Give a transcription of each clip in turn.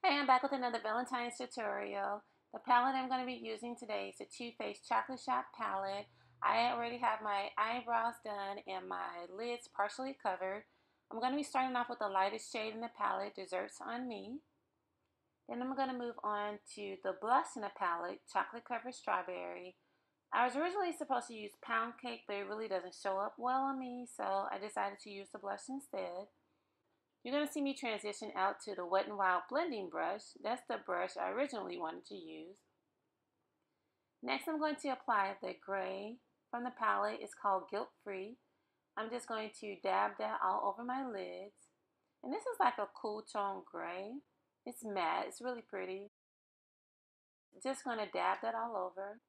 Hey, I'm back with another Valentine's tutorial. The palette I'm going to be using today is the Too Faced Chocolate Shoppe palette. I already have my eyebrows done and my lids partially covered. I'm going to be starting off with the lightest shade in the palette, Desserts on Me. Then I'm going to move on to the blush in the palette, Chocolate Covered Strawberry. I was originally supposed to use Pound Cake, but it really doesn't show up well on me, so I decided to use the blush instead. You're going to see me transition out to the Wet n Wild blending brush. That's the brush I originally wanted to use. Next, I'm going to apply the gray from the palette. It's called Guilt Free. I'm just going to dab that all over my lids. And this is like a cool tone gray. It's matte. It's really pretty. Just going to dab that all over.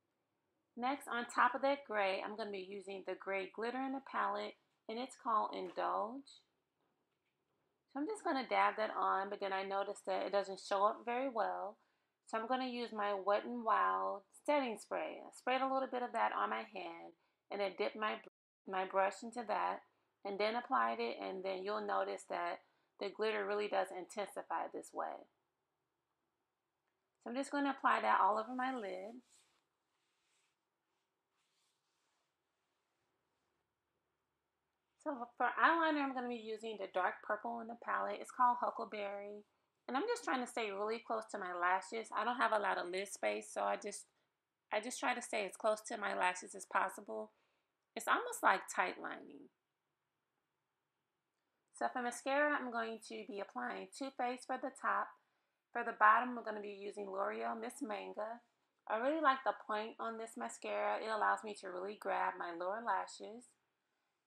Next, on top of that gray, I'm going to be using the gray glitter in the palette, and it's called Indulge. So I'm just going to dab that on, but then I noticed that it doesn't show up very well. So I'm going to use my Wet n Wild setting spray. I sprayed a little bit of that on my hand and then dipped my brush into that and then applied it, and then you'll notice that the glitter really does intensify this way. So I'm just going to apply that all over my lid. So for eyeliner, I'm going to be using the dark purple in the palette. It's called Huckleberry. And I'm just trying to stay really close to my lashes. I don't have a lot of lid space, so I just try to stay as close to my lashes as possible. It's almost like tight lining. So for mascara, I'm going to be applying Too Faced for the top. For the bottom, we're going to be using L'Oreal Miss Manga. I really like the point on this mascara. It allows me to really grab my lower lashes.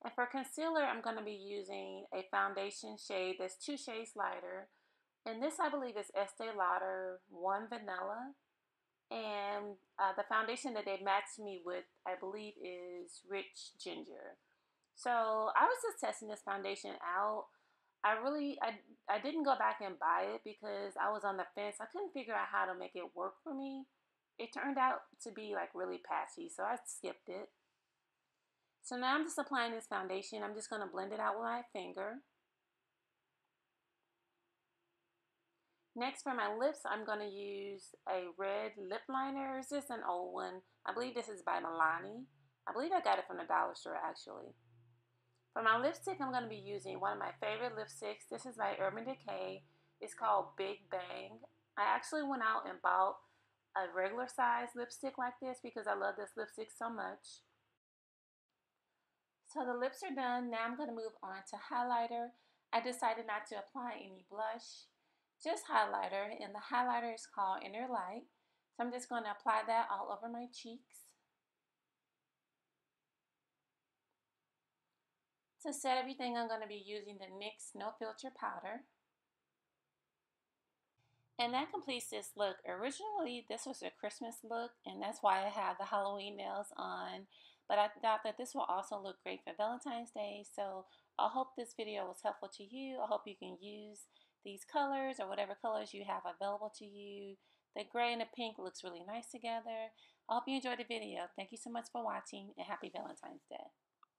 And for concealer, I'm going to be using a foundation shade that's 2 shades lighter. And this, I believe, is Estee Lauder 1 Vanilla. And the foundation that they matched me with, I believe, is Rich Ginger. So I was just testing this foundation out. I didn't go back and buy it because I was on the fence. I couldn't figure out how to make it work for me. It turned out to be like really patchy, so I skipped it. So now I'm just applying this foundation. I'm just going to blend it out with my finger. Next, for my lips, I'm going to use a red lip liner. It's just an old one. I believe this is by Milani. I believe I got it from the dollar store, actually. For my lipstick, I'm going to be using one of my favorite lipsticks. This is by Urban Decay. It's called Big Bang. I actually went out and bought a regular size lipstick like this because I love this lipstick so much. So the lips are done. Now I'm going to move on to highlighter. I decided not to apply any blush, just highlighter, and the highlighter is called Inner Light. So I'm just going to apply that all over my cheeks. To set everything, I'm going to be using the NYX No Filter powder. And that completes this look. Originally, this was a Christmas look, and that's why I have the Halloween nails on. But I thought that this will also look great for Valentine's Day. So I hope this video was helpful to you. I hope you can use these colors or whatever colors you have available to you. The gray and the pink looks really nice together. I hope you enjoyed the video. Thank you so much for watching, and happy Valentine's Day.